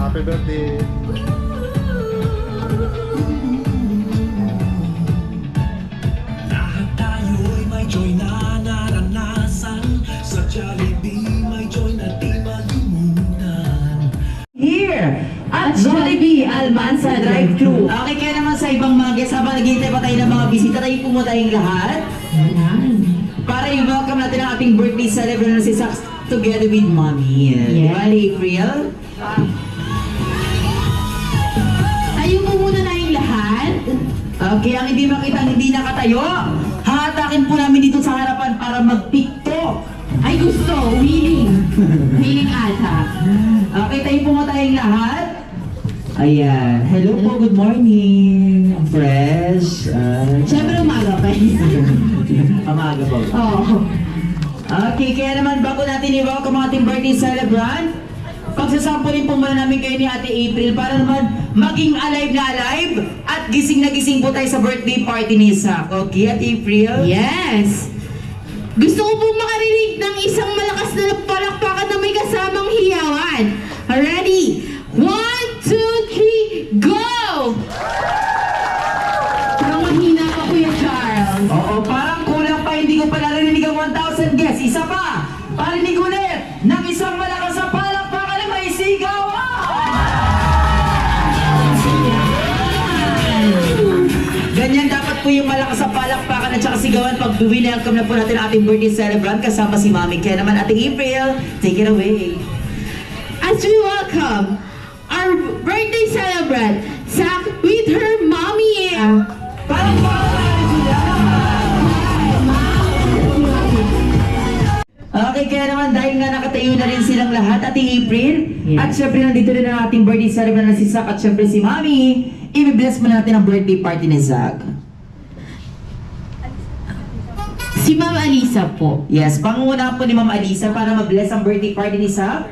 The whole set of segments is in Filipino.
Happy birthday! Lahat tayo'y may joy na naranasan. Sa Jollibee may joy na di malimutan. Here at Jollibee Almanza Drive-Thru. Okay, kaya naman sa ibang mga guests, habang naghihintay pa tayo ng mga bisita, tayo pumunta tayong lahat. Para i-welcome natin ang ating birthday celebrant na si Sax together with Mommy. Yeah. Diba, April? Tayo po muna na yung lahat. Okay, ang hindi makita, ang hindi nakatayo, hahatakin po namin dito sa harapan para mag-tiktok. Ay gusto, willing. Willing ata. Okay, tayo po muna tayong lahat. Ayan. Hello po, good morning. Ang fresh. Siyempre umaga pa. Amaga po. Oo. Okay, kaya naman bago natin i-welcome ang ating birthday celebrant, pagsasampunin po muna namin kayo ni Ate April para naman maging alive na alive at gising na gising po tayo sa birthday party ni Zach. Okay, Ate April? Yes. Gusto ko pong makarinig ng isang malakas na palakpakan na may kasamang hiyawan. Ready? 1, 2, 3, go! Parang mahina pa, Kuya Charles. Oo, parang kulang pa, hindi ko pa narinig ang 1,000 guests. Isa pa, parinig ulit ng isang malakas na palakpakan na may sigaw. Ganyan dapat po yung malakas sa palakpakan at saka sigawan pag welcome na po natin ang ating birthday celebrant kasama si Mami. Kaya naman Ate April, take it away. As we welcome our birthday celebrant, Zach, with her mommy. Palakpakan natin sila! Okay, kaya naman dahil nga nakatayo na rin silang lahat, Ate April, at syempre nandito rin ang ating birthday celebrant na si Zach at syempre si Mami, i-bless mo natin ang birthday party ni Zach. Si Ma'am Alisa po. Yes, panguna po ni Ma'am Alisa para mag-bless ang birthday party ni Zach.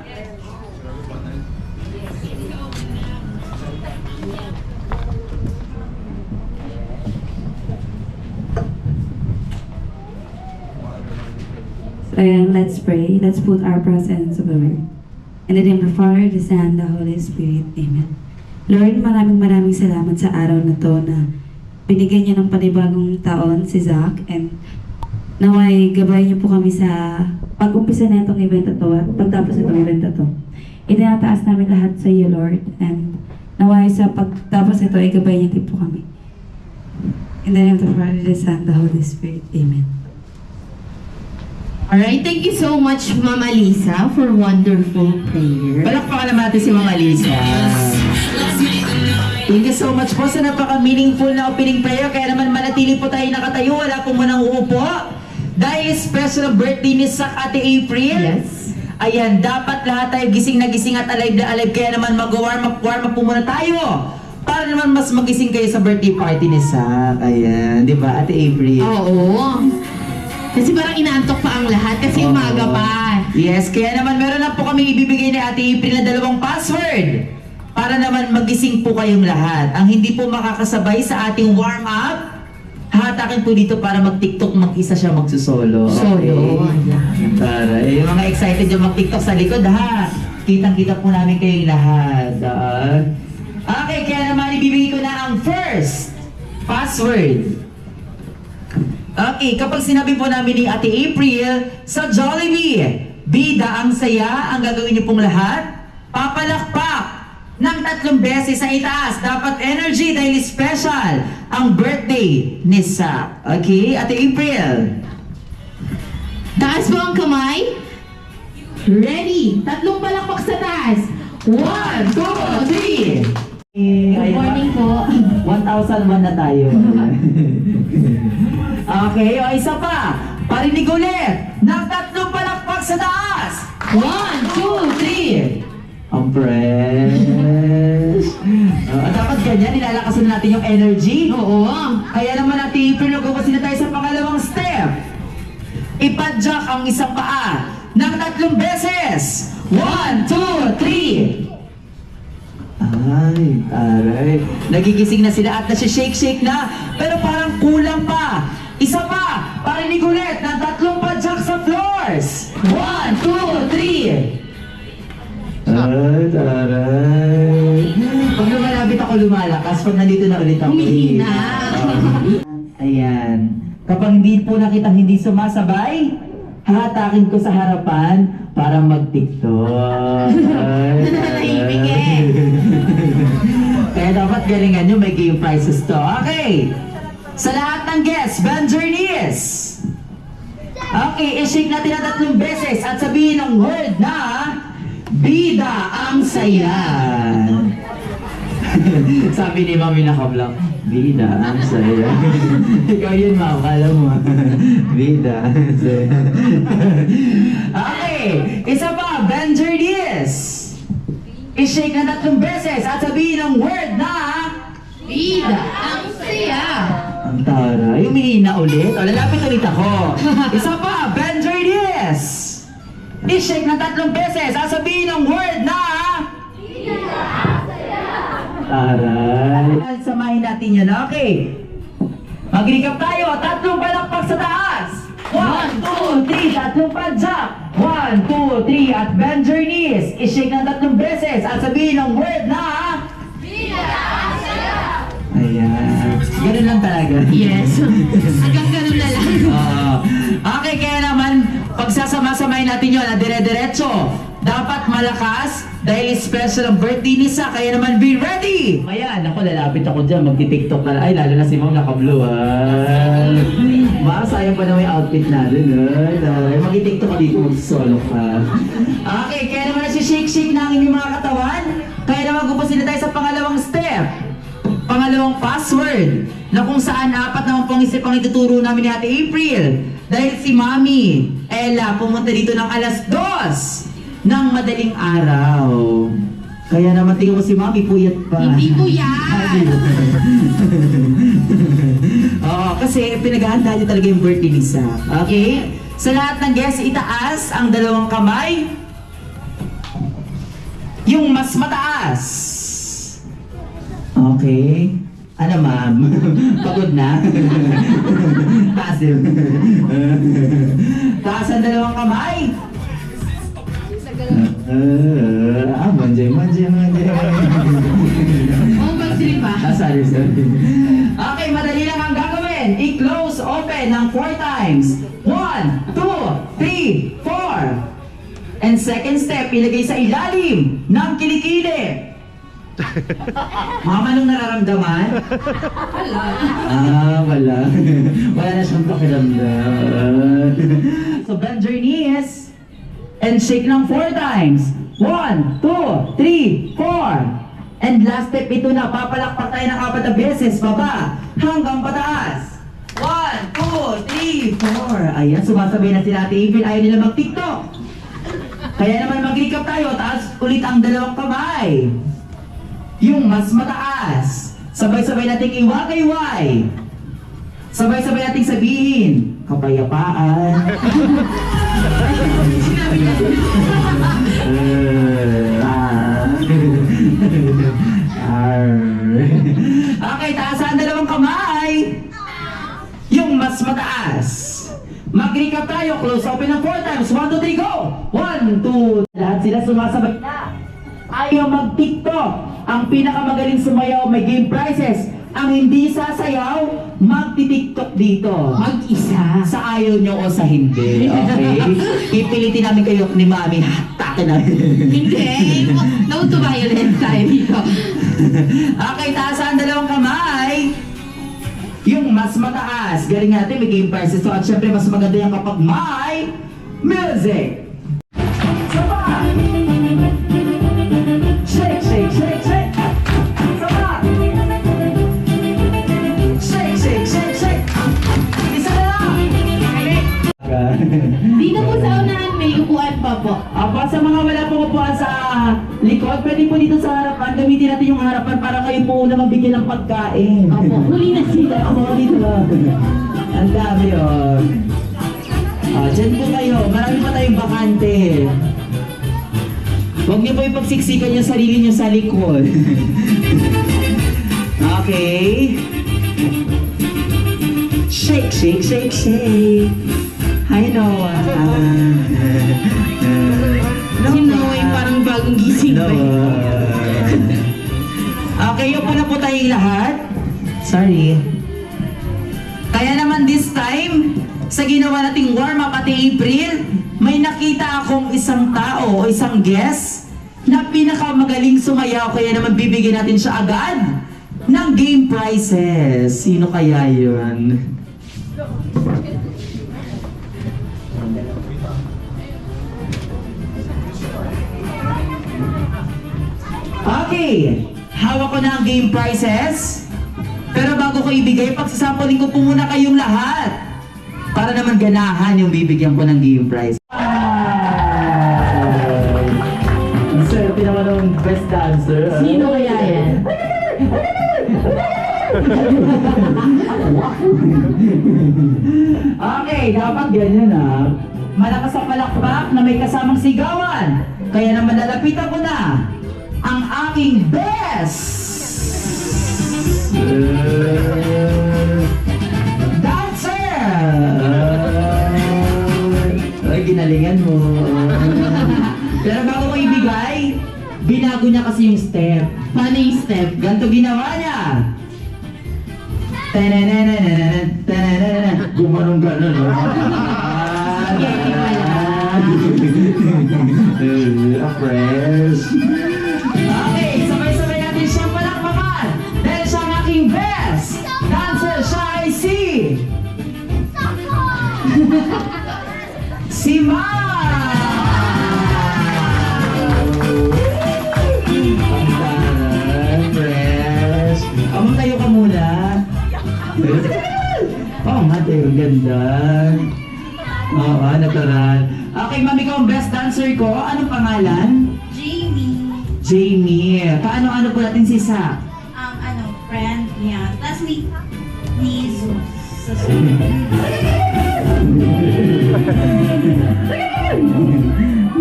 Let's pray. Let's put our presence of the Lord. In the name of the Father, the Son, the Holy Spirit. Amen. Lord, maraming salamat sa araw na to na binigyan niyo ng panibagong taon si Zach, and naway gabay niyo po kami sa pag-umpisa na itong event na to at pagtapos itong event na to. Itinataas namin lahat sa iyo, Lord, and naway sa pagtapos ito ay gabay niyo din po kami. In the name of the Father, the Son, the Holy Spirit. Amen. Alright, thank you so much, Ma'am Alisa, for wonderful prayer. Palakpakan naman natin si Ma'am Alisa. Thank you so much po sa napaka-meaningful na opening prayer. Kaya naman manatili po tayo nakatayo. Wala po munang uupo. Dahil special birthday ni Zach, Ate April. Yes. Ayan, dapat lahat tayo gising na gising at alive na alive. Kaya naman mag-warm up po muna tayo. Para naman mas magising kayo sa birthday party ni Zach. Ayan, di ba, Ate April? Oo. Kasi parang inaantok pa ang lahat kasi umaga pa. Yes, kaya naman meron na po kami ibibigay ni Ate April na 2 password. Para naman magising po kayong lahat. Ang hindi po makakasabay sa ating warm-up, hatakin po dito para mag-tiktok, mag-isa siya magsusolo. Solo. Para, yung mga excited yung mag-tiktok sa likod, ha? Kitang-kita po namin kayong lahat. Okay, kaya naman ibibigay ko na ang first password. Okay, kapag sinabi po namin ni Ate April, sa Jollibee, bida ang saya, ang gagawin niyo pong lahat, papalakpak ng 3 beses sa itaas. Dapat energy dahil special ang birthday ni Zach. Okay, Ate April. Taas po ang kamay. Ready. 3 palakpak sa taas. 1, 2, 3. Good morning po. 1,001 na tayo. Okay, o isa pa. Parinig ulit ng 3 palakpak sa taas. 1, 2, 3. Ang fresh. Dapat ganyan, nilalakasan natin yung energy. Oo. Kaya naman natin, pinag-upasin na tayo sa pangalan. ipadyak ang isang paa ng 3 beses. 1, 2, 3. Ay, aray. Nagigising na sila at nasi-shake-shake na. Pero parang kulang pa. Isa pa, parinig ulit ng 3 padyak sa floors. 1, 2, 3. Ay, aray. Pag lumalapit ako lumalakas, pag nandito na ulit ako. Humihina. Ayan. Kapag hindi po nakitang hindi sumasabay, hahatakin ko sa harapan para mag-tiktok. Ay, Nananahimik eh. Kaya dapat galingan nyo, may game prizes to. Okay. Sa lahat ng guests, bend your knees. Okay, i-shake natin ang 3 beses at sabihin ang word na Bida ang saya. Sabi ni Mami naka-vlog, Bida ang saya. Ikaw yun, Ma'am, alam mo. Bida ang saya. Okay, isa pa, bend your knees. I-shake na 3 beses at sabihin ang word na Bida ang saya. ang tara. Yung humihina ulit. O, lalapit ulit ako. Isa pa, bend your knees. I-shake na 3 beses. Sasabihin ang word na taray. Samahin natin yun. Okay. Mag-recap tayo. 3 palakpak sa taas. 1, 2, 3. 3 padyak. 1, 2, 3. At bend your knees. I-shake na 3 beses. Sasabihin ang word na ayan. Ganun lang talaga. Yes. Hanggang ganun na lang. Okay, kaya naman, pagsasama-samahin natin yun, dire-diretso. Dapat malakas dahil special ang birthday ni Sa, kaya naman be ready! Ayan, ako lalapit ako dyan, magti-tiktok na. Ay, lalo na si Ma'am naka-blue, sayang pa naman yung outfit natin, Magti-tiktok ka dito, mag-solo ka. Okay, kaya naman nasi-shake-shake na ang inyong mga katawan. Kaya naman gupusin na tayo sa pangalawang step. Pangalawang password na kung saan 4 naman pong isip ang ituturo namin ni Ate April. Dahil si Mami Ella pumunta dito ng alas 2 ng madaling araw. Kaya naman tingnan mo si Mami, puyat pa. Hindi po yan. Oo, kasi pinaghahanda niyo talaga yung birthday ni Sa. Okay? Sa lahat ng guests, itaas ang 2 kamay. Yung mas mataas. Okay. Ano, Ma'am? Pagod na? Taas yun. Taas ang 2 kamay. Manjay. Oh, mag-trip ba? Sorry. Okay, madali lang ang gagawin. I-close open ng 4 times. 1, 2, 3, 4. And second step, ilagay sa ilalim ng kilikili. Mama, anong nararamdaman? Wala. Wala. Wala na siyang pakiramdam. So bend your knees and shake ng 4 times. 1, 2, 3, 4. And last step, ito na. Papalakpak tayo ng 4 na beses. Baba hanggang pataas. 1, 2, 3, 4. Ayan, sumasabay na sila Ate April. Ayaw nila mag-tiktok. Kaya naman mag-recap tayo. Taas ulit ang 2 kamay. Yung mas mataas. Sabay-sabay nating iwagayway. Sabay-sabay nating sabihin, kapayapaan. Sinabi na. Okay, taasan 2 kamay. Yung mas mataas. Mag-recap tayo. Close open ng 4 times. 1, 2, 3, go! 1, 2. Lahat sila sumasabay na. Ayaw mag-tiktok. Ang pinakamagaling sumayaw may game prizes. Ang hindi sasayaw, magti-tiktok dito. Mag-isa. Sa ayaw nyo o sa hindi. Okay? Ipilitin namin kayo ni Mami. Hatakin namin. Hindi. No to violence tayo dito. Okay, taasan 2 kamay. Yung mas mataas. Galing natin, may game prizes. So, at syempre, mas maganda yan kapag may music. Saba! Shake, shake, shake, shake. Saba! Shake, shake, shake, shake. Isa na lang. Dito po sa unahan may upuan pa po. Apa, sa mga wala pong upuan sa likod, pwede po dito sa harapan. Gamitin natin yung harapan para kayo po na mabigyan ng pagkain. Opo, huli na sila. Ako dito lang. Ang dami yun. Diyan po kayo. Marami pa tayong bakante. Huwag niyo po ipagsiksikan yung sarili niyo sa likod. Okay. Shake, shake, shake, shake. Hi, Noah. Si Noah parang bagong gising pa eh. Okay, yun po na po tayong lahat. Sorry. Kaya naman this time, sa ginawa nating warm-up at April, may nakita akong isang tao o isang guest na pinakamagaling sumayaw. Kaya naman bibigyan natin siya agad ng game prizes. Sino kaya yun? Okay, hawak ko na ang game prizes. Pero bago ko ibigay, pagsasampling ko po muna kayong lahat. Para naman ganahan yung bibigyan ko ng game prize. Swerte naman ng best dancer. Sino kaya yan? Okay, dapat ganyan malakas ang palakpak na may kasamang sigawan. Kaya naman lalapitan ko na ang aking best dancer! Ay, ginalingan mo. Pero bago ko ibigay, binago niya kasi yung step. Paano yung step? Ganito ginawa niya. Gumanong gano'n, no? Fresh. Okay, sabay-sabay natin siyang palakpakan. Dahil siya ang aking best dancer, siya ay si Ma! Fresh. Amang tayo ka muna. Oh, mate, ang ganda. Oo, natural. Okay, ma'am, ikaw ang best dancer ko. Anong pangalan? Jamie. Paano-ano po natin si Sa? Friend niya. Classmate ni Jesus.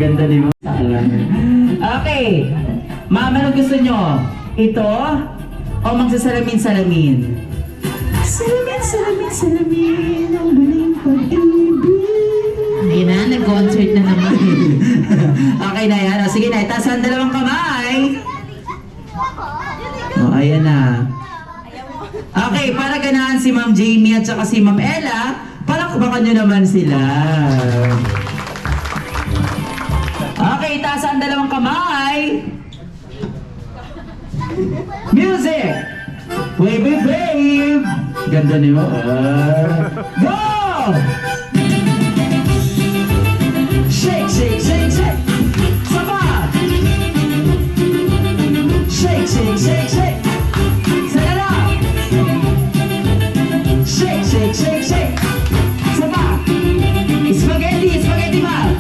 Ganda ni mo. Okay. Ma'am, ano gusto nyo? Ito? O magsasalamin-salamin? Salamin. Ang baling pag-ibig. Ayun na, nag-concert na naman. Okay na yan. O, sige na, itaas ang dalawang kamay. O, ayan na. Okay, para ganahan si Ma'am Jamie at saka si Ma'am Ella, palakpakan nyo naman sila. Okay, itaas ang dalawang kamay. Music! Babe! Ganda niyo. Go! Shake! Saba! Shake! Sana lang! Shake! Saba! Spaghetti ba?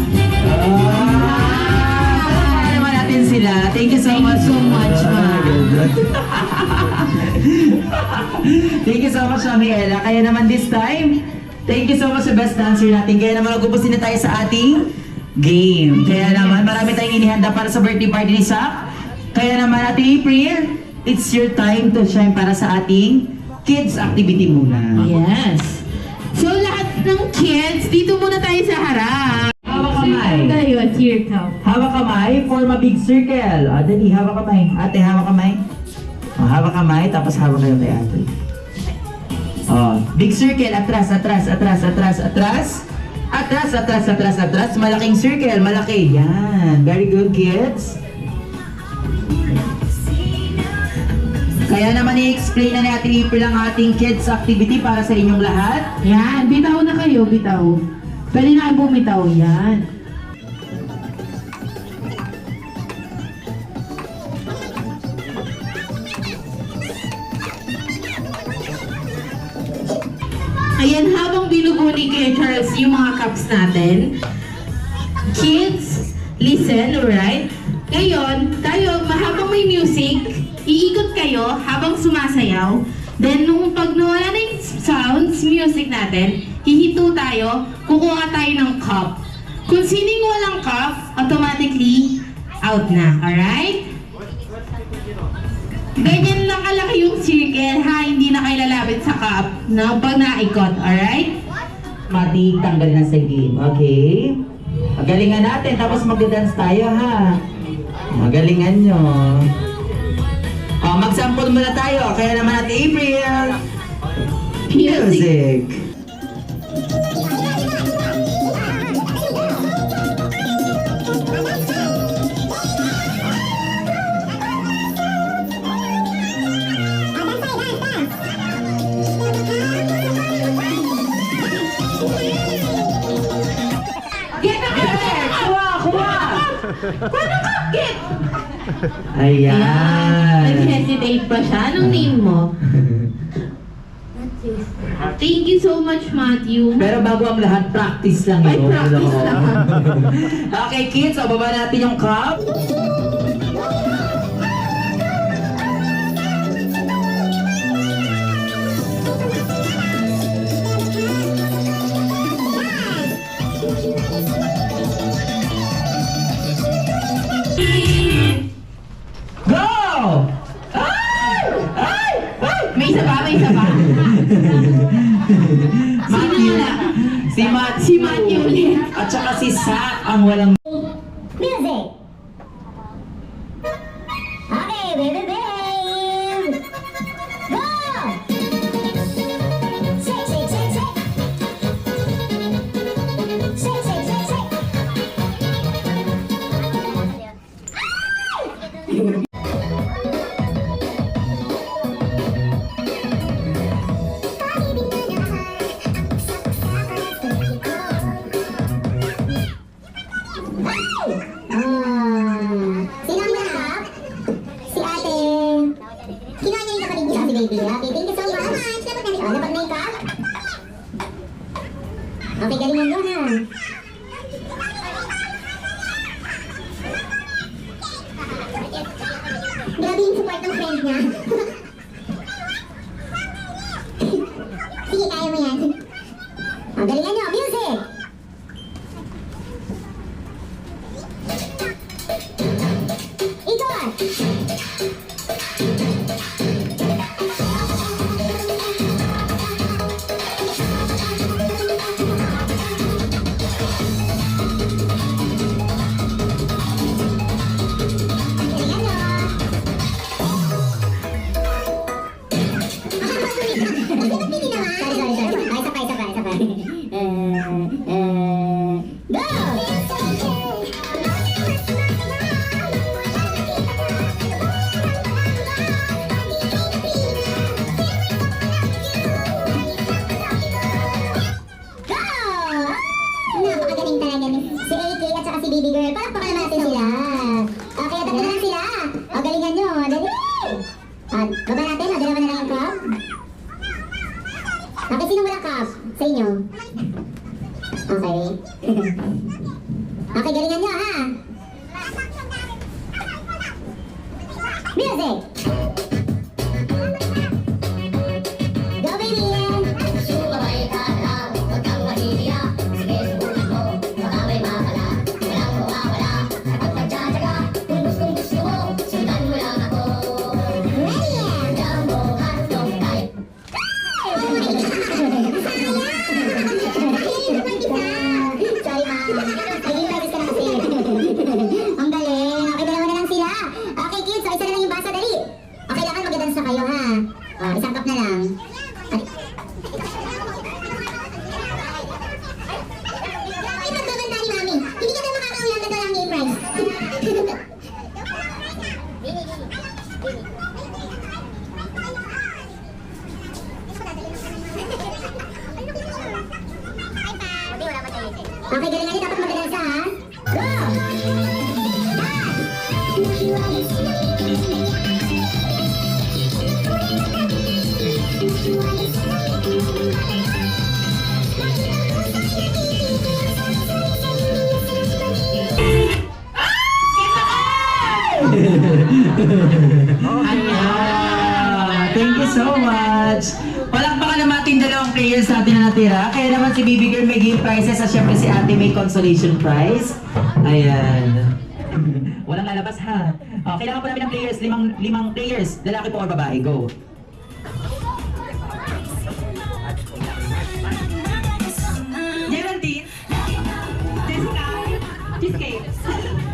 Palakpakan naman natin sila. Thank you so much, Ma. Thank you so much, Mami Ella. Kaya naman this time, thank you so much sa best dancer natin. Kaya naman nag-ubusin na tayo sa ating game. Kaya naman marami tayong inihanda para sa birthday party ni Sak. Kaya naman Ate April, it's your time to shine para sa ating kids activity muna. Yes. So lahat ng kids, dito muna tayo sa harap. Hawak kamay. Tayo, circle. Hawak kamay, form a big circle. Dali, hawak kamay. Ate, hawak kamay. Hawak kamay, tapos hawak kayo kay ate. Big circle, atras. Malaking circle, malaki. Yan. Very good, kids. Kaya naman i-explain na ni Ate April ang ating kids activity para sa inyong lahat. Yan, bitaw na kayo, bitaw. Pwede na kayo bumitaw, yan. Ayan, habang binubuo ni Kuya Charles yung mga cups natin, kids, listen, alright? Ngayon, tayo, habang may music, iikot kayo habang sumasayaw. Then, nung pag nawala na yung sounds, music natin, hihito tayo, kukuha tayo ng cup. Kung sining walang cup, automatically, out na. Alright? Ganyan lang kalaki yung circle, ha? Hindi na kayo lalapit sa cup na pag naikot. Alright? Matik, tanggal na sa game. Okay? Magalingan natin, tapos mag-dance tayo, ha? Magalingan nyo. Mag-sample muna tayo. Kaya naman natin, April. Music. Get up there! Kuha! Paano ka? Get! Ayan. Nag-hesitate pa siya. Anong name mo? Thank you so much, Matthew. Pero bago ang lahat, practice lang Ay, yun. practice lang. Okay, kids, so baba natin yung cup. Go! Ay! Ay! Ay! May isa ba? May isa ba? Matthew. wala? Si Matthew. Si Matthew ulit. At saka si Zach ang walang... Music! Okay, baby, babe! Go! Shake, shake, shake, shake! Shake, shake, shake, shake! Sino ang nakap? Si ate. Kinuha niya yung kapatid niya, si baby. Okay, thank you so much. Dapat makeup? Okay, galingan mo ha. Grabe yung support ng friend niya. Sige, kaya mo yan. Galingan niyo, music! Ikot! Napakagaling talaga ni si AK at saka si Baby Girl. Palakpakan naman natin sila. Okay, tabi na lang sila. O, galingan nyo. Dali. Baba natin. Dalawa na lang yung cup. Okay, sino walang cup? Sa inyo. Okay. Okay, galingan nyo ha. Music! Go, baby! Sorry, ma. Naging practice ka na kasi. Ang galing. Okay, dalawa na lang sila. Okay, kids. So, isa na lang yung basa. Dali. Okay, kailangan mag-dance na kayo, ha? Isang cup na lang. Ay, pagbabanta ni Mami. Hindi ka na makakaulang na dalang game prize. Okay, galingan niyo. Dapat mag-dance, ha? Go! Ayan. Thank you so much. natira. Kaya naman si Baby Girl may game prizes at syempre si Ate may consolation prize. Ayan. Walang lalabas ha. Kailangan po namin ng players, limang players. Lalaki po or babae, go. Geraldine. Jessica. Cheesecake.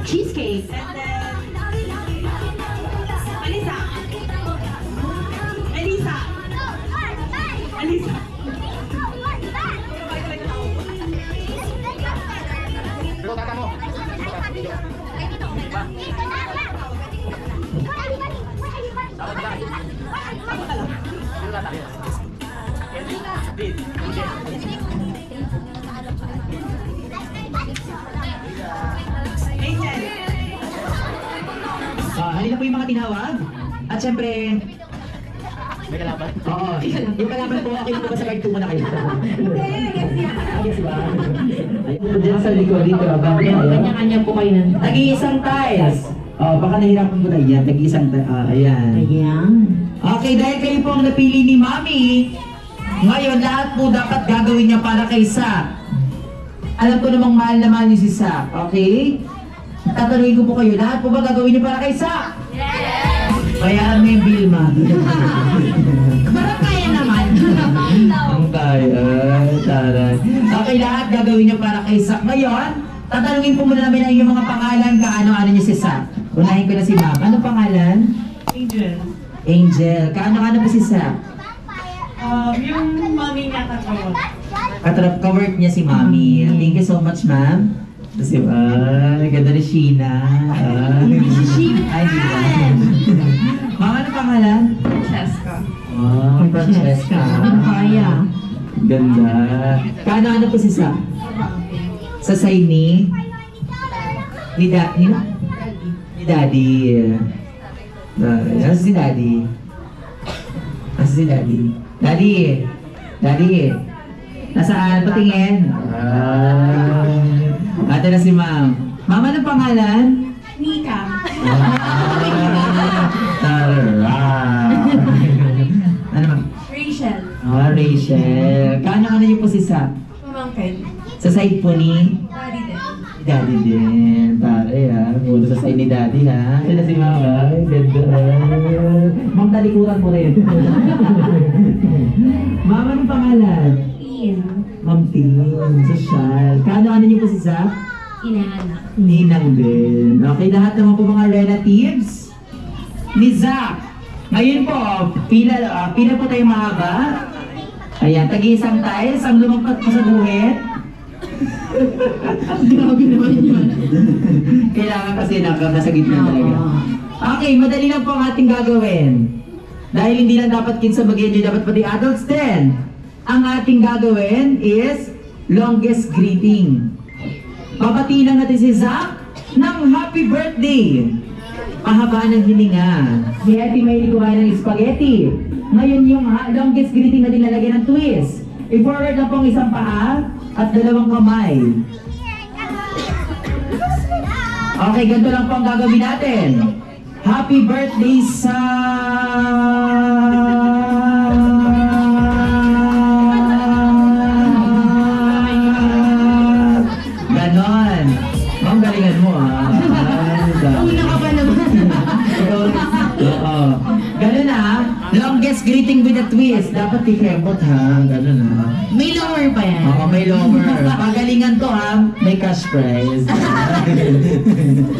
Cheesecake. And then... Alisa. Elisa. Alisa. Angel. Halina po yung mga tinawag. At syempre... May kalaban? Oo. Yung kalaban po, okay po ba sa card 2 muna kayo? Yes ba? Ayun, dyan sa likod dito. Kanya-kanya po kayo nun. Tag-iisang tiles. Baka nahirapan ko na yan. Tag-iisang tiles. Ayan. Ayan. Okay, dahil kayo po ang napili ni Mami, ngayon lahat po dapat gagawin niya para kay Sak. Alam ko namang mahal na mahal niyo si Sak, okay? Tatanungin ko po kayo, lahat po ba gagawin niyo para kay Sak? Yes! Bayaran mo yung bill, Ma. Parang kaya naman. Ang kaya, taray. Okay, lahat gagawin niyo para kay Sak. Ngayon, tatanungin po muna namin ang inyong mga pangalan, kaano-ano niyo si Sak. Unahin ko na si Ma'am. Anong pangalan? Angel. Angel. Kaano-ano po si Sak? Yung mami niya katawan. Ka-work niya si Mami. Thank you so much, ma'am. Kasi, ganda ni Sheena. Ay, di ba? Mama, ano pangalan? Francesca. Francesca. Kaya. Ganda. Kaano-ano po si Sak? Sa side ni? Ni Daddy. Ano si Daddy? Ano si Daddy? Daddy! Nasaan? Patingin? Ate na si Ma'am. Ma'am, anong pangalan? Nika. Ano ma'am? Rachel. Rachel. Kaano-ano niyo po si Sak? Pamangkin. Sa side po ni? Daddy din. Daddy din. Tare Puro sa side ni Daddy ha. Ito na si Ma'am. Ay, ganda. Ma'am, talikuran po rin. Ma'am, anong pangalan? Ian. Ma'am Tin. Social. Kaano-ano niyo po si Sak? Inaana. Ninang din. Okay, lahat naman po mga relatives ni Zach. Ngayon po, pila po tayo mahaba. Ayan, tag-iisang tiles, ang lumagpat po sa guhit. Grabe naman yun. Kailangan kasi nasa gitna talaga. Okay, madali lang po ang ating gagawin. Dahil hindi lang dapat kids sa mag-enjoy, dapat pati adults din. Ang ating gagawin is longest greeting. Babatiin lang natin si Zach ng happy birthday. Pahaba ng hininga. Si Hetty may likuhan ng spaghetti. Ngayon yung longest greeting na dinalagyan ng twist. I-forward lang po ang isang paa at dalawang kamay. Okay, ganito lang po ang gagawin natin. Happy birthday sa... Ganon. Ma'am, galingan mo ha. Una ka pa naman. Oo. Ganon ha. Longest greeting with a twist. Dapat tikemot ha. Ganon ha. May lower pa yan. Oo, may lover. Pagalingan to ha. May cash prize.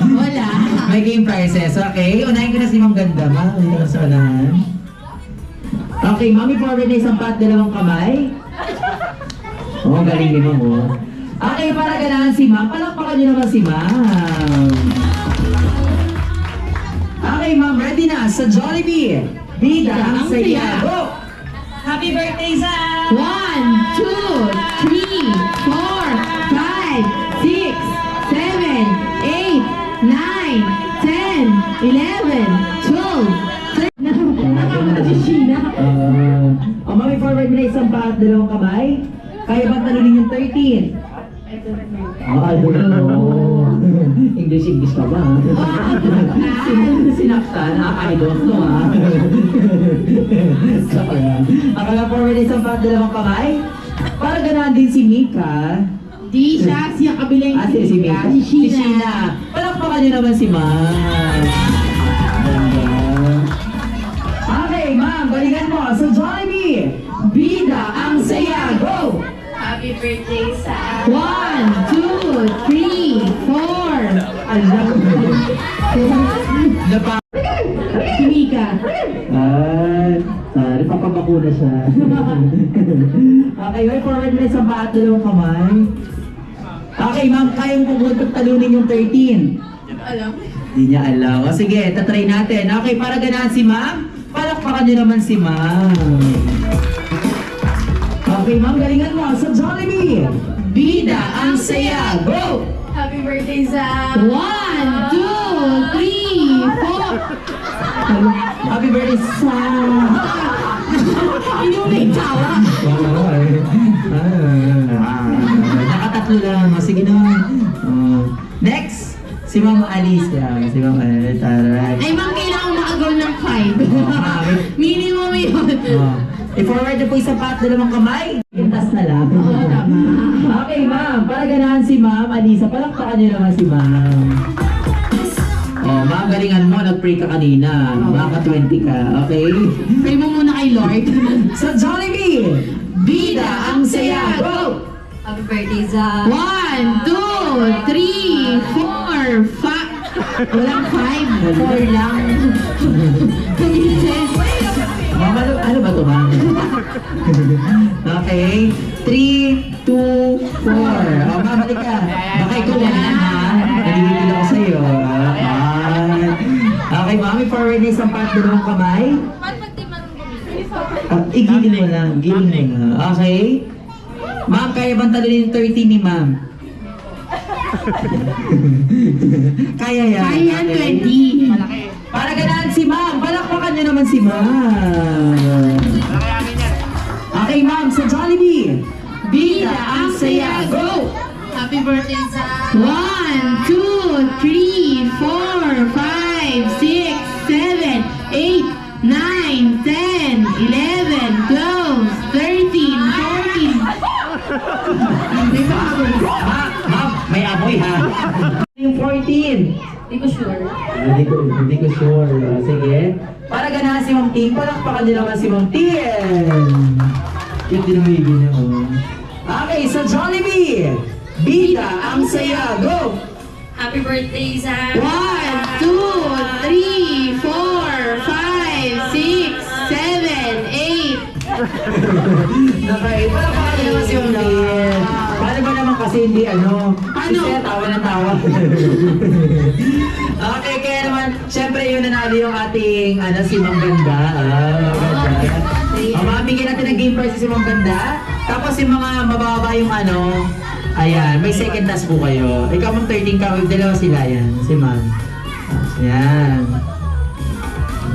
Wala. May game prizes. Okay, unahin ko na si Ma'am Ganda. Ma'am, dito na sa unahan. Okay, Mami, forward na isang pat, dalawang kamay. Oo, galing ni Ma'am. Oh. Okay, para ganahan si Ma'am, palakpakan niyo naman si Ma'am. Okay, Ma'am, ready na sa Jollibee. Bida ang saya. Go! Happy birthday, Zach! 1, 2, 3, 4, 5, 6, 7, 8, 9, 10, 11, 12, 13. Nakakita si Sheena. Mami, forward na isang pat, dalawang kamay. Kaya ba talunin yung 13? I don't know. English ka ba? Sinaktan? I don't know ha. Akala forward isang pat, dalawang kamay. Para ganahan din si Mika. Di siya, siya kabilang Si Mika. Si Si Sheena. Sheena. Palakpakan niyo naman si Ma'am. Ganda. Okay, Ma'am, balikan mo. Sa Jollibee, bida ang saya. Go! Happy birthday sa 1, 2, 3, 4. Alam. Napa. Si Mika. Sorry, papabakuna siya. Okay, way forward na isang baat dalawang kamay. Okay, ma'am, kayang pumuntot talunin yung 13. alam. Hindi niya alam. O sige, tatry natin. Okay, para ganahan si ma'am, palakpakan niyo naman si ma'am. Okay, ma'am, galingan mo. Sa Jollibee, bida ang saya. Go! Happy birthday sa 1, 2, 3, 4. Happy birthday sa... Hindi mo may tawa. Nakatatlo lang. O, sige na. Next, si Ma'am Alicia. Si Ma'am Alicia. Alright. Ay, ma'am, kailangan makagol ng 5. Minimum yun. I-forward na po isang pat, dalawang kamay. Itas na lang. Oo, tama. Okay, ma'am. Para ganahan si Ma'am Alisa, palakpakan niyo naman si Ma'am. Oh, ma'am, galingan mo. Nag-pray ka kanina. Maka 20 ka. Okay? Pray mo muna kay Lord. Sa Jollibee, bida ang saya. Go! Happy birthday sa 1, 2, 3, 4, 5. Walang 5. 4 lang. Kumites. Ma'am, ano ba ito, ma'am? Okay. 3, 2, 4. Oh, ma'am, balik ka. Baka ikaw na ha. Nalilipid ako sa'yo. Okay, ma'am, i-forward na isang part dalawang kamay. Igilin mo lang. Giling mo lang. Okay. Ma'am, kaya bang talunin yung 30 ni ma'am? Kaya yan. Kaya yan, Okay. 20. Para ganahan si ma'am, palakpakan niyo naman si ma'am. Okay, ma'am, sa Jollibee, bida ang saya. Go! Happy birthday sa 1, 2, 3, 4, 5, 6, 7, 8, 9, 10, 11, 12, 13, 14. May bago. Ma'am, may amoy ha. Yung 14. Hindi ko sure. Hindi ko sure. Sige. Para ganahan si Ma'am Ting, palakpakan niyo naman si Ma'am Ting. Yung dinamigi niyo. Okay, sa Jollibee, bida ang saya. Go! Happy birthday sa 1, 2, 3, 4, 5, 6, 7, 8. Okay, palakpakan niyo naman si Ma'am Ting. Paano ba naman kasi hindi ano? Ano? Kasi tawa ng tawa. Okay, kaya naman, syempre yun nanalo yung ating, si Ma'am Ganda. Ganda. Mamigyan natin ng game prize si Ma'am Ganda. Tapos yung mga mababa yung ayan, may second task po kayo. Ikaw mong 13 ka, dalawa sila yan, si Ma'am. Yan.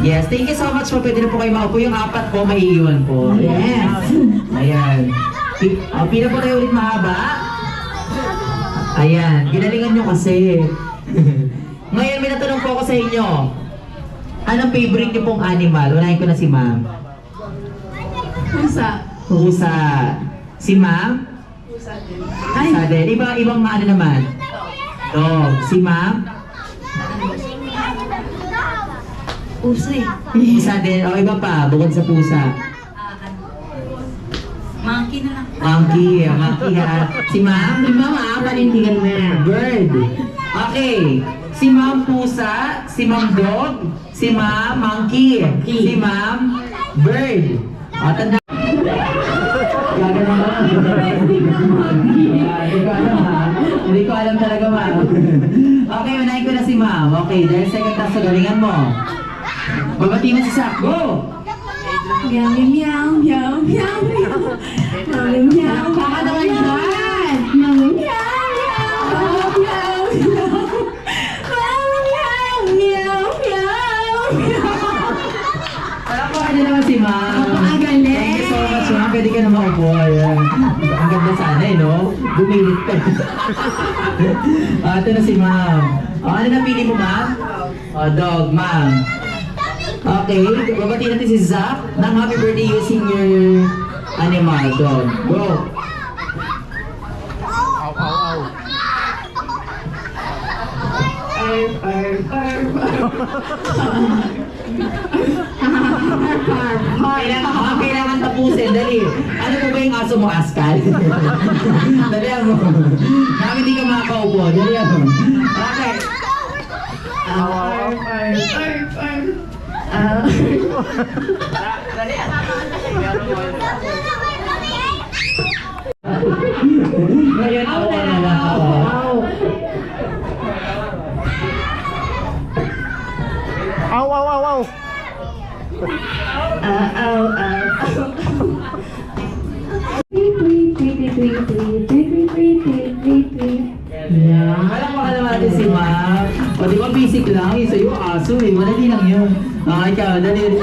Yes, thank you so much po. Pwede na po kayo maupo. Yung 4 po, maiiwan po. Yes. Ayan. Pila po tayo ulit mahaba. Ayan, ginalingan nyo kasi. Ngayon, may natanong po ako sa inyo. Anong favorite niyo pong animal? Unahin ko na si Ma'am. Pusa. Pusa. Si Ma'am? Pusa din. Pusa din. Ibang ano naman? Dog. Si Ma'am? Pusa eh. Pusa din. O, iba pa, bukod sa pusa. Monkey na lang. Monkey. Monkey ha. Si Ma'am? Di ba panindigan mo na? Bird. Okay. Si Ma'am Pusa, si Ma'am Dog, si Ma'am Monkey, si Ma'am Bird. O, tanda. Gaga naman. Hindi ko alam talaga, Ma'am. Okay, unahin ko na si Ma'am. Okay, dahil second task sa galingan mo. Babati na si Sak. Go! Meow, meow, meow, meow, meow. Meow, meow. Baka naman dyan. Meow, meow, meow, meow, meow. Palakpakan niyo naman si Ma'am. Napakagaling. Thank you so much, Ma'am. Pwede ka na maupo. Ayan. Ang ganda sana no? Bumilit ka. Ito na si Ma'am. Ano napili mo, Ma'am? Dog, Ma'am. Okay, babati natin si Zach ng happy birthday using your animado. Go! Kailangan tapusin, dali. Ano po ba yung aso mo, Askal? Dali mo. Bakit hindi ka makakaupo? Dali mo. Okay. Ngayon ako na lang ako. Aw, aw, aw, aw. Yan. Walang baka naman natin si Ma'am. O di ba basic lang? Isa yung aso eh. Madali lang yun. Ikaw, dali.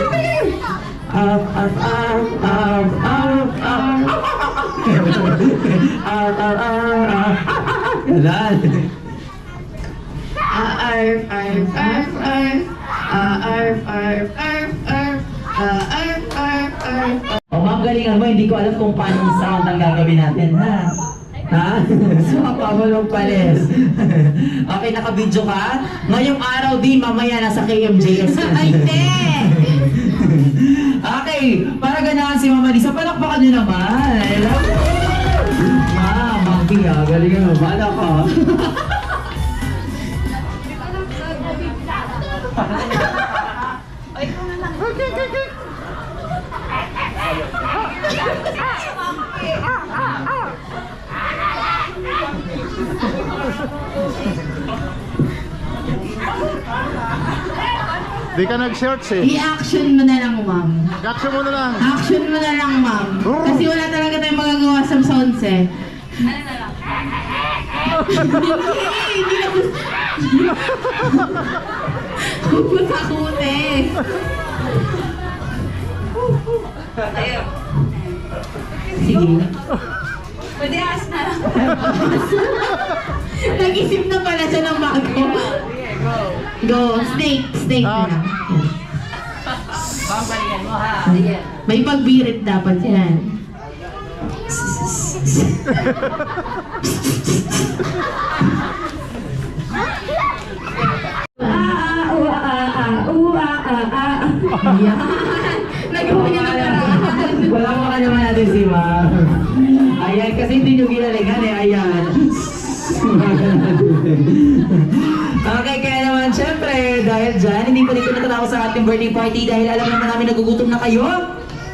Up, up, up, up, up, up. Up, up, up, up. Ganun. O ma'am, galingan mo. Hindi ko alam kung paano yung sound ang gagawin natin, ha? Ha? So, pamulong palis. Okay, naka-video ka? Ngayong araw din, mamaya nasa KMJS ka. Hindi! Okay, para ganahan si Mama Lisa, palakpakan nyo naman. Ma'am, monkey ha, galingan mo. Bala ka. Di ka nag-shorts eh. I-action mo na lang, ma'am. Action mo na lang. Action mo na lang, ma'am. Kasi wala talaga tayong magagawa sa sounds eh. Hindi na gusto. Huwag mo sakuti. Sige. Pwede aas na lang. Nag-isip na pala siya ng bago. Go. Snake. Snake na lang. May pagbirit dapat yan. Yan. Nagawa niya na paraan. Wala mo ka naman natin si Ma'am. Ayan, kasi hindi nyo ginalingan eh. Ayan. Okay, kaya naman, syempre, dahil dyan, hindi pa dito natatapos sa ating birthday party dahil alam naman namin nagugutom na kayo.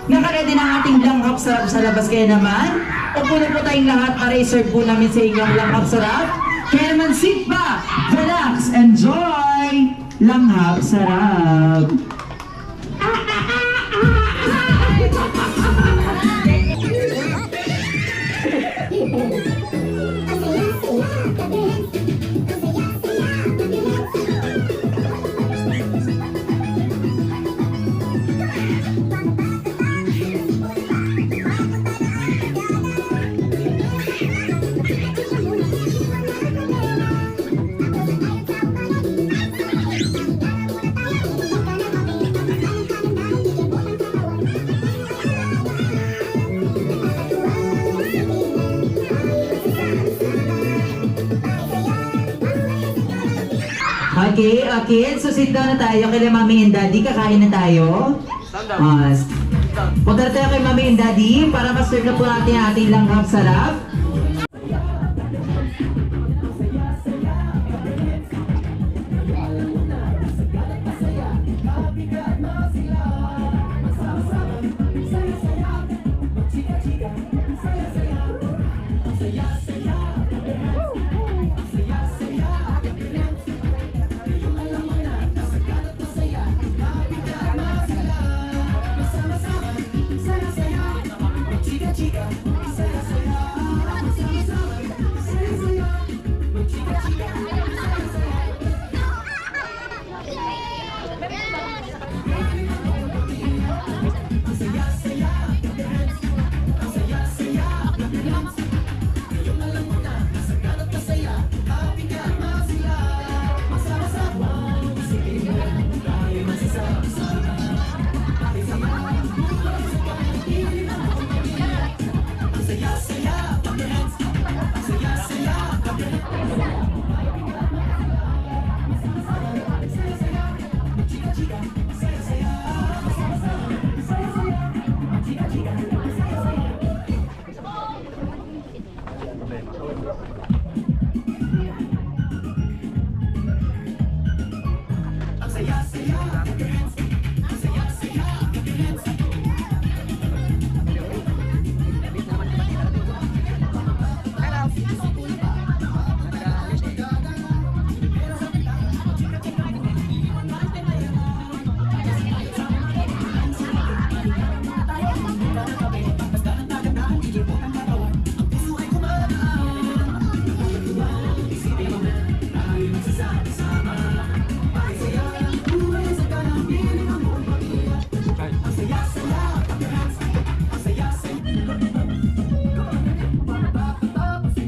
Nakaredy na ang ating langhap sarap sa labas. Kaya naman, upo na po tayong lahat para i-serve po namin sa inyong langhap sarap. Kaya naman, sit back, relax, enjoy langhap sarap. Okay, so sit down na tayo kay Mami and Daddy. Kakain na tayo. Punta na tayo kay Mami and Daddy para ma-serve na po natin ang ating langhap sarap.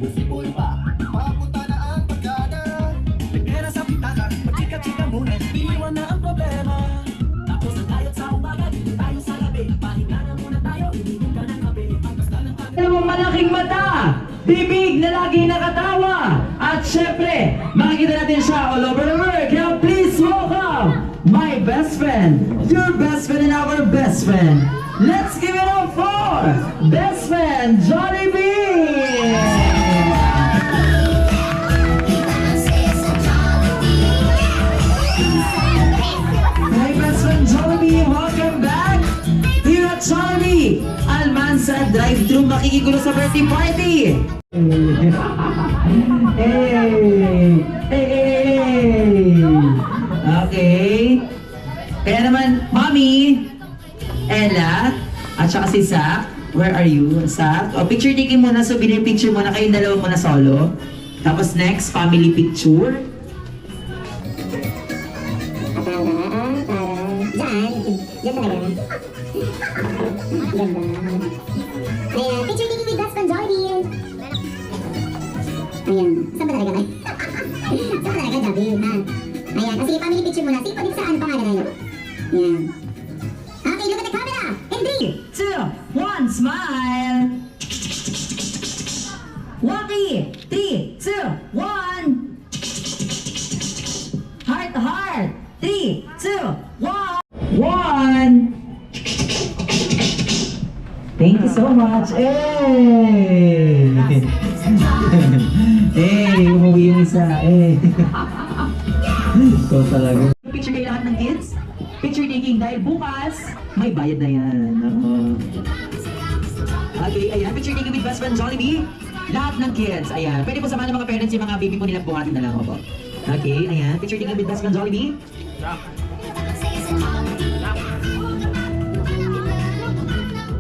Sipol pa, papunta na ang pagkada. May pera sa pitaka, magchika-chika muna, iiwan na ang problema. Tapos na tayo sa umaga, dito tayo sa gabi. Pahinga na muna tayo, ininom ka ng kape. Basta lang kami. Dalawang malaking mata, bibig na lagi nakatawa, at syempre, makikita natin siya all over the world. Kaya please welcome my best friend, your best friend and our best friend. Let's give it up for best friend Jollibee! My best friend Jollibee, welcome back here at Jollibee Almanza Drive-Thru, makikigulo sa birthday party! Hey! Hey! Okay. Kaya naman, Mommy, Ella, at saka si Zach, where are you, Zach? O, picture taking muna, souvenir picture muna, kayong dalawa muna solo. Tapos next, family picture. Diyan talaga. Ganda. Ayan, picture taking with best friend Jollibee. Ayan, saan ba talaga kayo? Saan ba talaga, Jollibee, ha? Ayan, kasi family picture muna. Sige, pag saan pangalan na yun? Ayan. Okay, look at the camera! And 3, 2, 1, smile! Waki! 3, 2, 1! Heart to heart! 3, 2, 1! 1! Thank you so much! Hey! Hey! Umuwi yung isa! Hey! Ito talaga. Picture kayo lahat ng kids? Picture taking dahil bukas, may bayad na yan. Okay, ayan. Picture taking with best friend Jollibee. Lahat ng kids, ayan. Pwede po samahan ng mga parents yung mga baby po nila buhatin na lang ako. Okay, ayan. Picture taking with best friend Jollibee.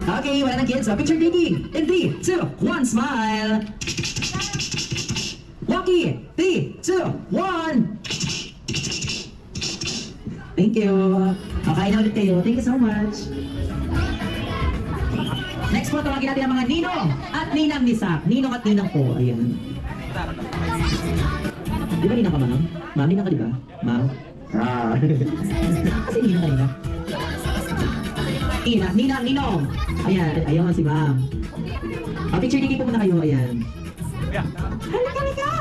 Okay, wala ng kids. So, picture taking. In 3, 2, 1, smile. Walkie. 3, 2, 1. Thank you. Kakain na ulit kayo. Thank you so much. Next po, tawagin natin ang mga ninong at ninang ni Zach. Ninong at ninang po. Ayan. Di ba ninang ka, ma'am? Ma'am, ninang ka, di ba? Ma'am? Kasi ninang ka, ninang. Ninang, ninong. Ayan, ayaw si ma'am. Picture digi po muna kayo. Ayan. Halika, halika!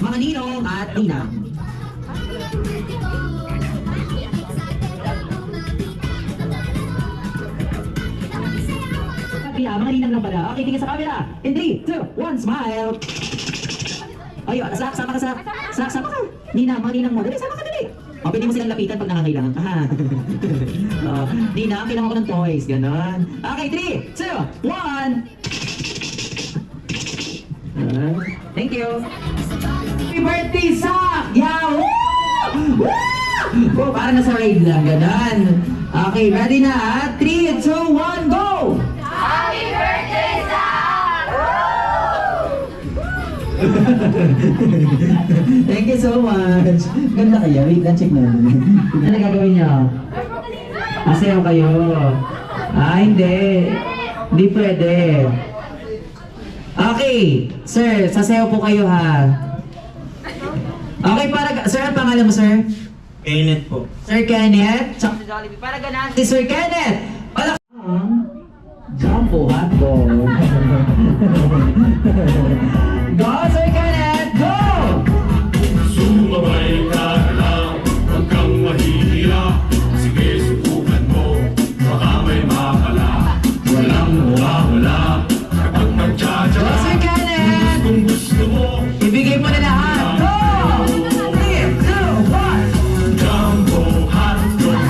Mga ninong at ninang. Mga ninang lang pala. Okay, tingin sa camera. In 3, 2, 1, smile. Ayun, Zach, sama ka, Zach. Zach, sama ka. Ninang, mga ninang mo. Dali, sama ka, dali. O, pwede mo silang lapitan pag nangangailangan ka, ha? Ninang, kailangan ko ng toys. Ganon. Okay, 3, 2, 1. Thank you. Happy birthday, Zach! Yeah! Woo! Woo! Oh, parang nasa ride lang. Ganon. Okay, ready na, ha? 3, 2, 1, go! Thank you so much. Ganda kaya. Wait lang, check na. Ano gagawin niyo? Sayaw kayo. Hindi. Hindi pwede. Okay. Sir, sasayaw po kayo, ha? Okay, sir, ang pangalan mo, sir? Kenneth po. Sir Kenneth? Tsaka si Jollibee. Para ganahan si Sir Kenneth! Wala Jumbo hotdog. Go, Sir Kenneth! Go! Sumabay ka lang, huwag kang mahihira. Sige, subukan mo, baka may makala. Walang mawawala kapag Go, magtsatsaga. Sir Kenneth! Kung gusto mo, Ibigay mo na lahat. Go! 3, 2, 1. jumbo hotdog.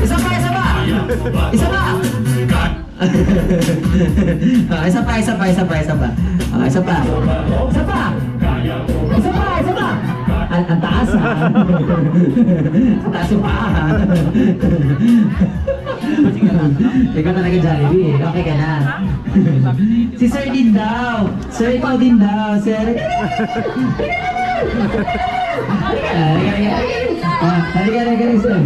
Isa pa, isa pa! Isa pa! Isa pa, isa pa, isa pa, isa pa. Isa pa. Isa pa! Isa pa, isa pa! Ang taas, ha? Ang taas yung paa, ha? Ikaw talaga, Jollibee. Okay ka na. Si Sir din daw. Sir, ikaw din daw. Sir. Halika, sir.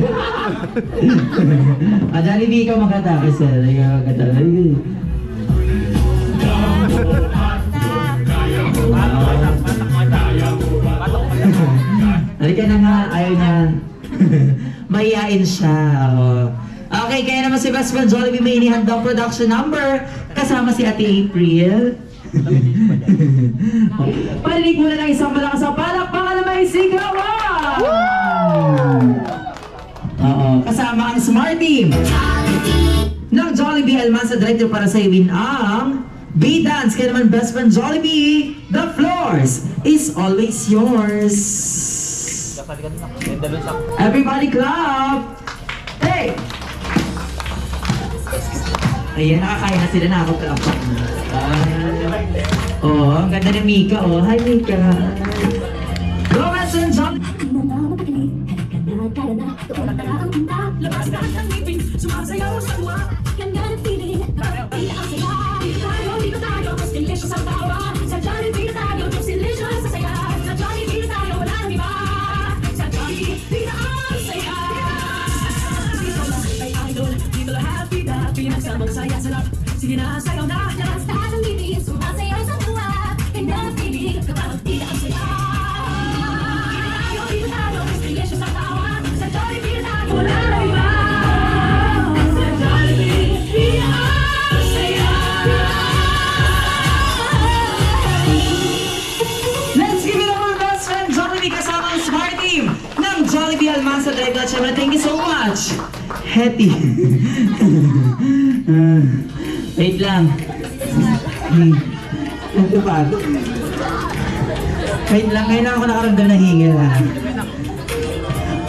Jollibee, ikaw magkatake, sir. Ikaw magkatake. ka na nga. Ayaw na. Mahihain siya. Oh. Okay, kaya naman si Best Friend Jollibee may inihandang production number. Kasama si Ate April. Parinig muna ng isang malakas ang palakpakan na may sigawan! Oo, kasama ang Smart Team ng Jollibee Almanza Director para sa iwin ang B-Dance. Kaya naman Best Friend Jollibee, the floors is always yours. Everybody clap! Hey! Ayan, nakakain na sila, nakakapalakpak na. Oh, ang ganda ni Mika, oh. Hi, Mika. Go, Best Friend Jollibee! Labas ka ng ngipin, sumasayaw sa luwa. Ganda ng feeling, nakapila ang saya. Dito tayo, mas delicious ang tawa. Sa Jollibee na tayo, mas delicious ang saya. Sa Jollibee na tayo, wala nang iba. Sa Jollibee na ang saya. Dito lang ay idol, dito lang happy na pinagsamang saya sarap. Sige na, sayaw na. Labas ka ng ngipin, sumasayaw sa luwa. Ganda ng feeling, nakapila ang saya. Dito tayo, mas delicious ang tawa. Sa Jollibee na tayo, wala nang iba. Sa Jollibee na ang saya. Let's give it up for Best Friend Jollibee kasama ang Smart Team ng Jollibee Almanza Director. Siyempre, thank you so much. Hetty. Wait lang. Ito pa. Wait lang, ngayon ako nakaramdam na hingil ha.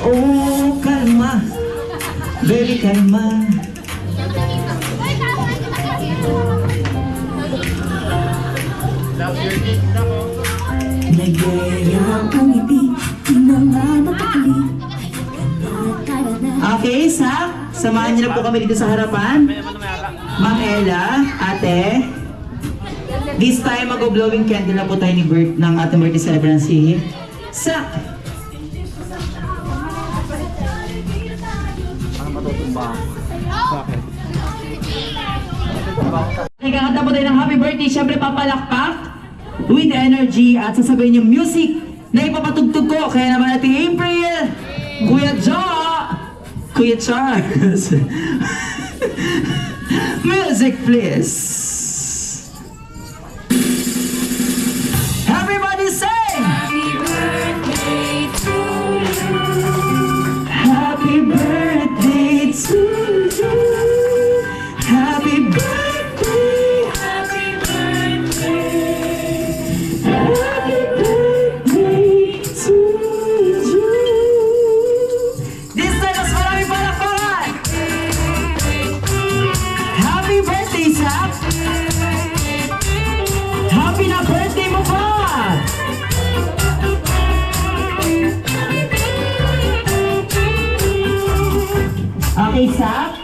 Oh, kalma. Baby, kalma. Okay, samahan niyo na po kami dito sa harapan. Ma'am Ella, ate. This time, mag-blowing candle na po tayo ni Bert ng ating birthday celebration. Sak! Kakanta po tayo ng happy birthday. Siyempre, papalakpak with energy at sasabihin yung music na ipapatugtog ko. Kaya naman natin April, Kuya Jo, Kuya Charles. Music, please. Everybody sing! Happy birthday to you. Happy birthday to you. Happy birthday. Happy birthday. Happy birthday to you. This time, mas maraming palakpakan. Happy birthday, Zach! Happy na birthday mo pa! Okay, Zach?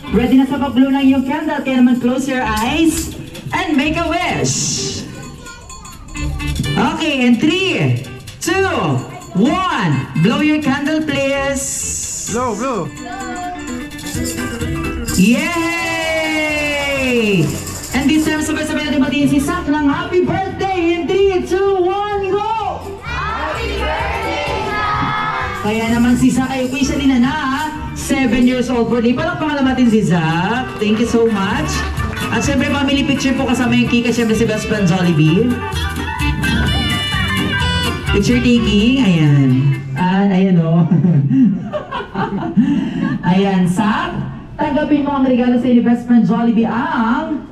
Ready na sa pag-blow ng iyong candle, kaya naman close your eyes and make a wish. Okay, in 3, 2, 1. Blow your candle, please. Blow. Yay! And this time, sabay-sabay natin batiin si Sak ng happy birthday in 3, 2, 1, go! Happy birthday, Sak! Kaya naman si Sak ay officially na 7 years old birthday. Palakpakan natin si Sak. Thank you so much. At syempre, family picture po kasama yung Kika. Syempre si Best Friend Jollibee. Picture taking. Ayan. Ayan o. Ayan, Sak. Tanggapin mo ang regalo sa inyo, Best Friend Jollibee, ang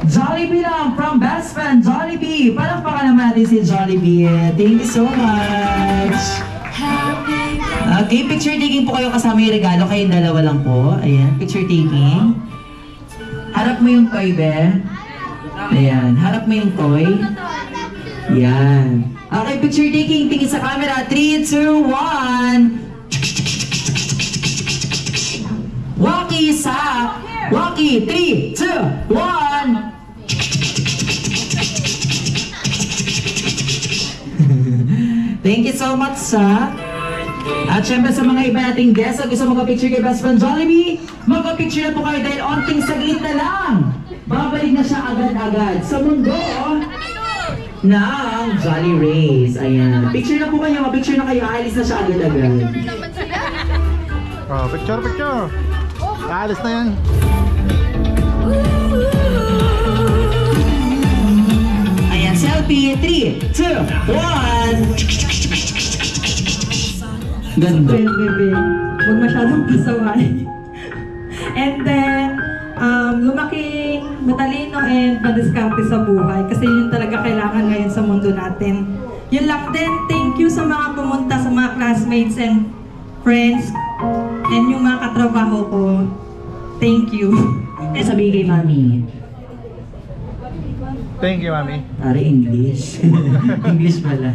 Jollibee lang from Best Friend Jollibee. Palakpakan naman natin si Jollibee. Thank you so much. Okay, picture taking po kayo kasama yung regalo. Kayong dalawa lang po. Ayan, picture taking. Harap mo yung toy, be. Ayan, harap mo yung toy. Ayan. Okay, picture taking. Tingin sa camera. 3, 2, 1. Waki, Sak! Waki! 3, 2, 1! Thank you so much, Sak! At syempre sa mga iba nating guests na gusto magka-picture kay Best Friend Jollibee, magka-picture na po kayo dahil onting saglit na lang. Babalik na siya agad-agad sa mundo ng Jolly Rays. Ayan. Picture na po kayo. Picture na kayo. Aalis na siya agad-agad. Oh, picture, picture. Alis na yan. Ayan, selfie. 3, 2, 1. Ganda. Bebe, huwag masyadong pasaway. And then, lumaking matalino and madiskarte sa buhay kasi yun talaga kailangan ngayon sa mundo natin. Yun lang din, thank you sa mga pumunta, sa mga classmates and friends and yung mga katrabaho ko. Thank you. Sabihin kay Mami. Thank you, Mami. Pare, English. English pala.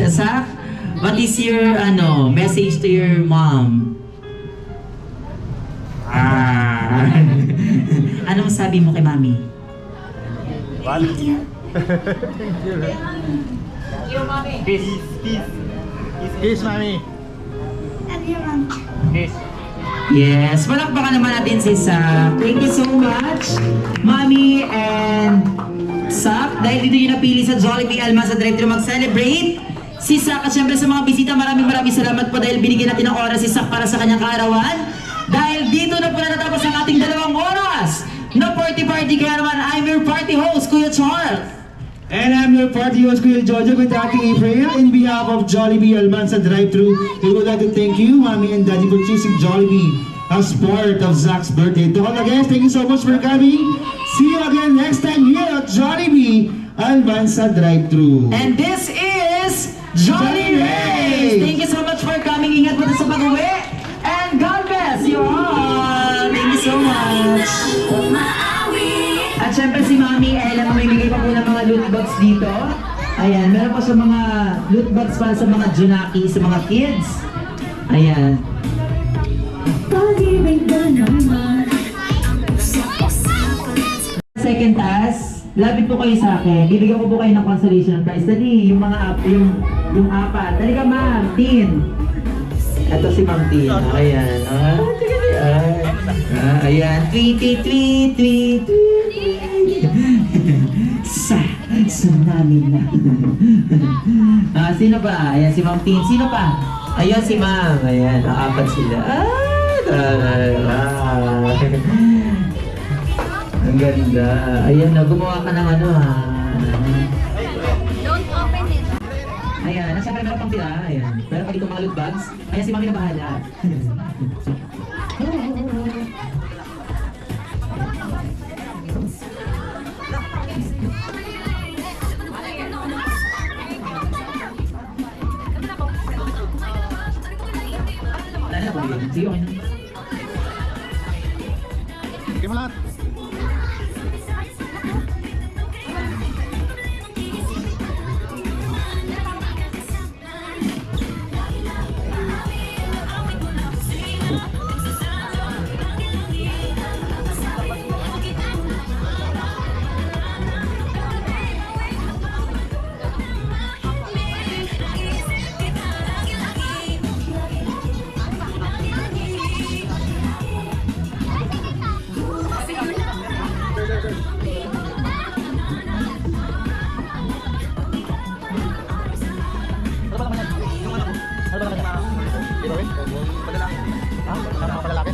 Sak, what is your message to your mom? Anong sabi mo kay Mami? Thank you. Kiss. Kiss, Mami. Kiss. Yes, palakpakan naman natin si Sak. Thank you so much, Mami and Sak. Dahil dito yung napili sa Jollibee Almanza Drive-Thru mag-celebrate. Si Sak at syempre sa mga bisita, maraming salamat po dahil binigyan natin ng oras si Sak para sa kanyang kaarawan. Dahil dito na po natatapos ang ating 2 oras na party. Kaya naman, I'm your party host, Kuya Charles. And I'm your party host, Kuya Jojo, with Ate April. In behalf of Jollibee Almanza Drive-Thru, we would like to thank you, Mommy and Daddy, for choosing Jollibee as part of Zach's birthday. To all the guests, thank you so much for coming. See you again next time here at Jollibee Almanza Drive-Thru. And this is Jolly Rays! Thank you so much for coming. Ingat po sa pag-uwi. And God bless you all! Thank you so much! At syempre si Mami Ella, mamimigay pa po ng mga loot bags dito. Ayan, meron pa sa mga loot bags para sa mga Junaki, sa mga kids. Ayan. Second task, lapit po kayo sa akin. Bibigyan ko po kayo ng consolation prize. Dali, yung mga yung apat. Dali ka, Ma'am. Tin. Ito si Ma'am Tin. Ayan. Ayan. Tweet. Sa namin na. Sino pa? Ayan si Ma'am Tin. Sino pa? Ayan si Ma'am. Ayan, apat sila. Ang ganda. Ayan na, gumawa ka ng Don't open it. Ayan, nasa meron pang tira. Ayan. Pero pa dito mga loot bags. Ayan si Mami na bahala. Sige, okay na. Sige mo lahat. Ano ba naman yan? Ano ba naman yan? Dito rin? Padala? Ha? Padala ka lalaki?